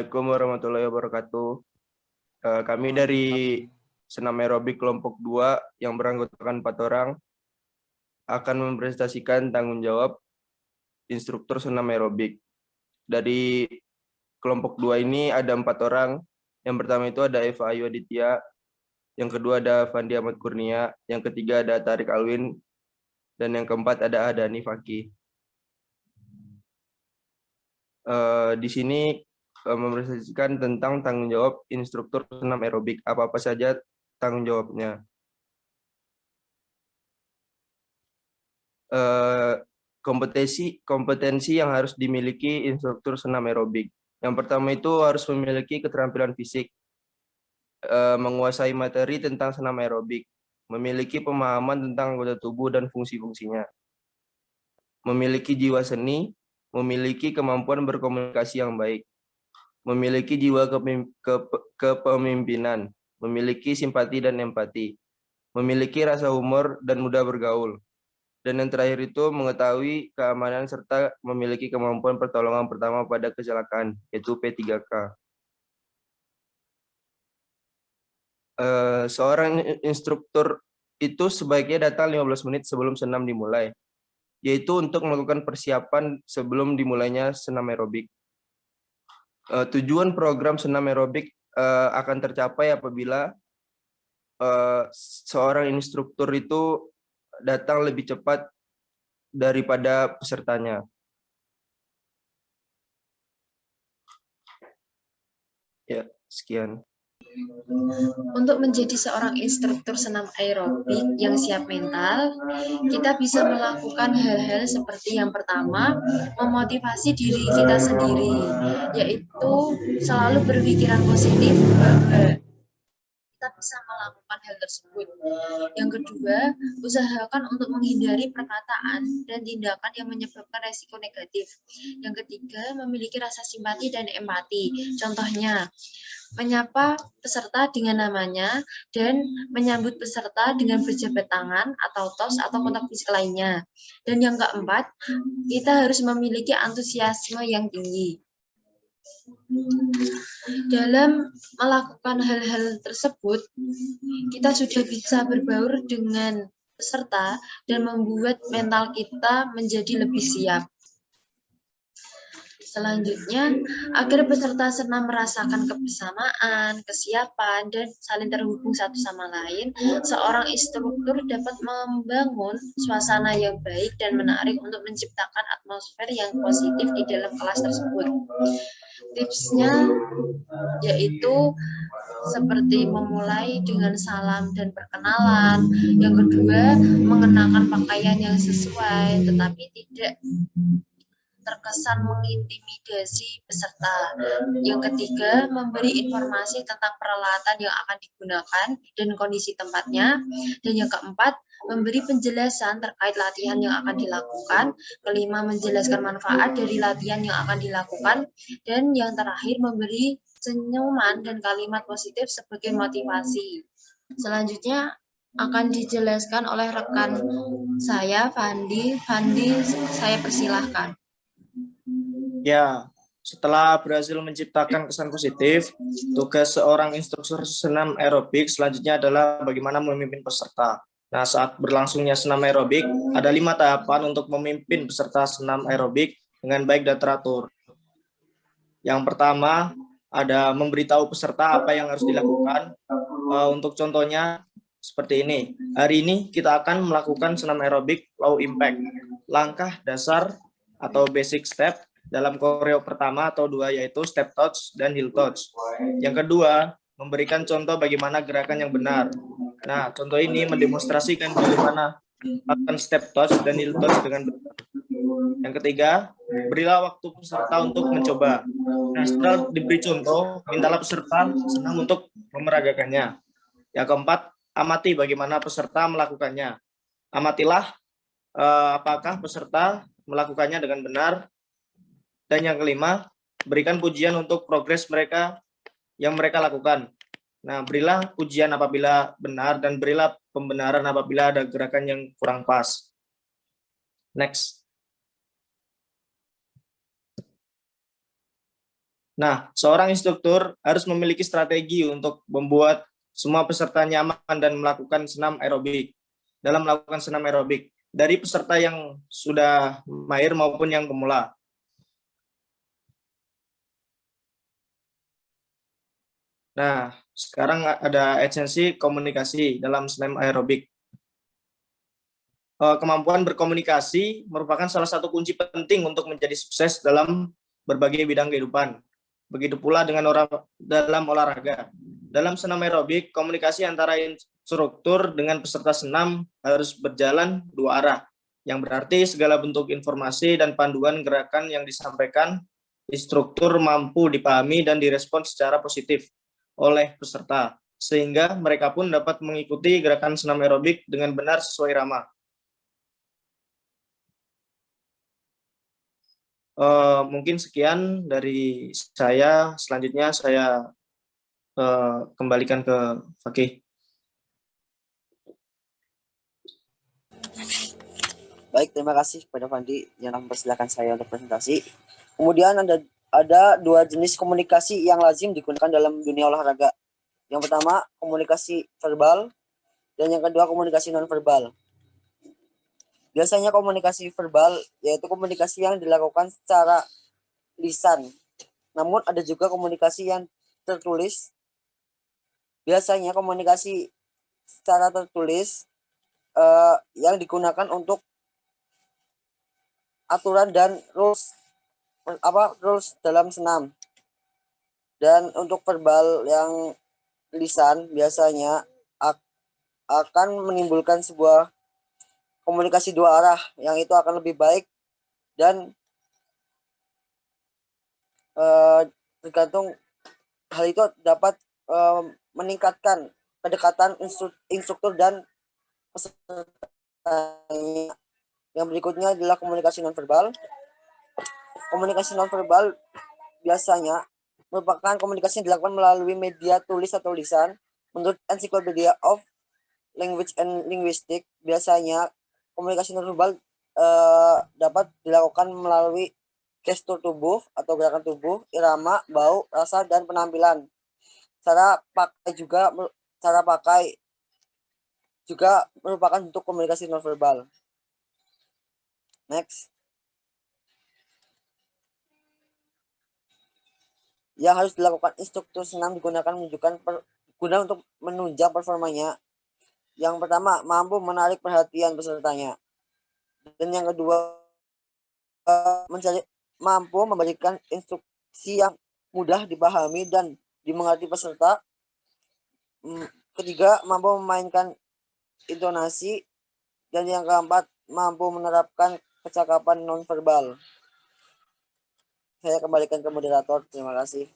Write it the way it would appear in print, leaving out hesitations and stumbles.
Assalamualaikum warahmatullahi wabarakatuh. Kami dari Senam Aerobik kelompok 2 yang beranggotakan 4 orang akan mempresentasikan tanggung jawab instruktur senam aerobik. Dari kelompok 2 ini ada 4 orang. Yang pertama itu ada Eva Ayu Aditya, yang kedua ada Fandi Ahmad Kurnia, yang ketiga ada Tarik Alwin, dan yang keempat ada Adani Fakih. Di sini mempresentasikan tentang tanggung jawab instruktur senam aerobik. Apa-apa saja tanggung jawabnya. Kompetensi yang harus dimiliki instruktur senam aerobik. Yang pertama itu harus memiliki keterampilan fisik, menguasai materi tentang senam aerobik, memiliki pemahaman tentang anggota tubuh dan fungsi-fungsinya, memiliki jiwa seni, memiliki kemampuan berkomunikasi yang baik, memiliki jiwa kepemimpinan, memiliki simpati dan empati, memiliki rasa humor dan mudah bergaul. Dan yang terakhir itu mengetahui keamanan serta memiliki kemampuan pertolongan pertama pada kecelakaan, yaitu P3K. Seorang instruktur itu sebaiknya datang 15 menit sebelum senam dimulai, yaitu untuk melakukan persiapan sebelum dimulainya senam aerobik. Tujuan program senam aerobik akan tercapai apabila seorang instruktur itu datang lebih cepat daripada pesertanya. Ya, sekian. Untuk menjadi seorang instruktur senam aerobik yang siap mental, kita bisa melakukan hal-hal seperti yang pertama, memotivasi diri kita sendiri, yaitu selalu berpikiran positif bahwa kita bisa melakukan hal tersebut. Yang kedua, usahakan untuk menghindari perkataan dan tindakan yang menyebabkan resiko negatif. Yang ketiga, memiliki rasa simpati dan empati. Contohnya, menyapa peserta dengan namanya dan menyambut peserta dengan berjabat tangan atau tos atau kontak fisik lainnya. Dan yang keempat, kita harus memiliki antusiasme yang tinggi. Dalam melakukan hal-hal tersebut, kita sudah bisa berbaur dengan peserta dan membuat mental kita menjadi lebih siap. Selanjutnya, agar peserta senam merasakan kebersamaan, kesiapan, dan saling terhubung satu sama lain, seorang instruktur dapat membangun suasana yang baik dan menarik untuk menciptakan atmosfer yang positif di dalam kelas tersebut. Tipsnya yaitu seperti memulai dengan salam dan perkenalan. Yang kedua, mengenakan pakaian yang sesuai tetapi tidak terkesan mengintimidasi peserta. Yang ketiga, memberi informasi tentang peralatan yang akan digunakan dan kondisi tempatnya. Dan yang keempat, memberi penjelasan terkait latihan yang akan dilakukan. Kelima, menjelaskan manfaat dari latihan yang akan dilakukan. Dan yang terakhir, memberi senyuman dan kalimat positif sebagai motivasi. Selanjutnya akan dijelaskan oleh rekan saya, Fandi. Fandi, saya persilahkan. Ya, setelah berhasil menciptakan kesan positif, tugas seorang instruktur senam aerobik selanjutnya adalah bagaimana memimpin peserta. Nah, saat berlangsungnya senam aerobik, ada 5 tahapan untuk memimpin peserta senam aerobik dengan baik dan teratur. Yang pertama, ada memberitahu peserta apa yang harus dilakukan. Untuk contohnya, seperti ini. Hari ini kita akan melakukan senam aerobik low impact. Langkah dasar atau basic step dalam koreo pertama atau 2 yaitu step touch dan heel touch. Yang kedua, memberikan contoh bagaimana gerakan yang benar. Nah, contoh ini mendemonstrasikan bagaimana melakukan step touch dan heel touch dengan benar. Yang ketiga, berilah waktu peserta untuk mencoba. Nah, setelah diberi contoh, mintalah peserta senang untuk memeragakannya. Yang keempat, amati bagaimana peserta melakukannya. Amatilah apakah peserta melakukannya dengan benar. Dan yang kelima, berikan pujian untuk progres mereka yang mereka lakukan. Nah, berilah pujian apabila benar dan berilah pembenaran apabila ada gerakan yang kurang pas. Next. Nah, seorang instruktur harus memiliki strategi untuk membuat semua peserta nyaman dan melakukan senam aerobik. Dalam melakukan senam aerobik, dari peserta yang sudah mahir maupun yang pemula. Nah, sekarang ada esensi komunikasi dalam senam aerobik. Kemampuan berkomunikasi merupakan salah satu kunci penting untuk menjadi sukses dalam berbagai bidang kehidupan. Begitu pula dengan dalam olahraga. Dalam senam aerobik, komunikasi antara instruktur dengan peserta senam harus berjalan dua arah, yang berarti segala bentuk informasi dan panduan gerakan yang disampaikan instruktur mampu dipahami dan direspon secara positif oleh peserta, sehingga mereka pun dapat mengikuti gerakan senam aerobik dengan benar sesuai irama. Mungkin sekian dari saya. Selanjutnya saya kembalikan ke Fakih. Baik, terima kasih kepada Fandi yang mempersilahkan saya untuk presentasi. Kemudian ada dua jenis komunikasi yang lazim digunakan dalam dunia olahraga. Yang pertama, komunikasi verbal, dan yang kedua, komunikasi non-verbal. Biasanya komunikasi verbal yaitu komunikasi yang dilakukan secara lisan. Namun ada juga komunikasi yang tertulis. Biasanya komunikasi secara tertulis yang digunakan untuk aturan dan rules dalam senam. Dan untuk verbal yang lisan biasanya akan menimbulkan sebuah komunikasi dua arah yang itu akan lebih baik dan tergantung hal itu dapat meningkatkan kedekatan instruktur dan pesertanya. Yang berikutnya adalah komunikasi nonverbal. Komunikasi nonverbal biasanya merupakan komunikasi yang dilakukan melalui media tulis atau lisan. Menurut Encyclopedia of Language and Linguistics, biasanya komunikasi nonverbal dapat dilakukan melalui gestur tubuh atau gerakan tubuh, irama, bau, rasa, dan penampilan. Cara pakai juga merupakan bentuk komunikasi nonverbal. Next. Yang harus dilakukan instruktur senam digunakan guna untuk menunjang performanya. Yang pertama, mampu menarik perhatian pesertanya. Dan yang kedua, mampu memberikan instruksi yang mudah dipahami dan dimengerti peserta. Ketiga, mampu memainkan intonasi. Dan yang keempat, mampu menerapkan kecakapan nonverbal. Saya kembalikan ke moderator. Terima kasih.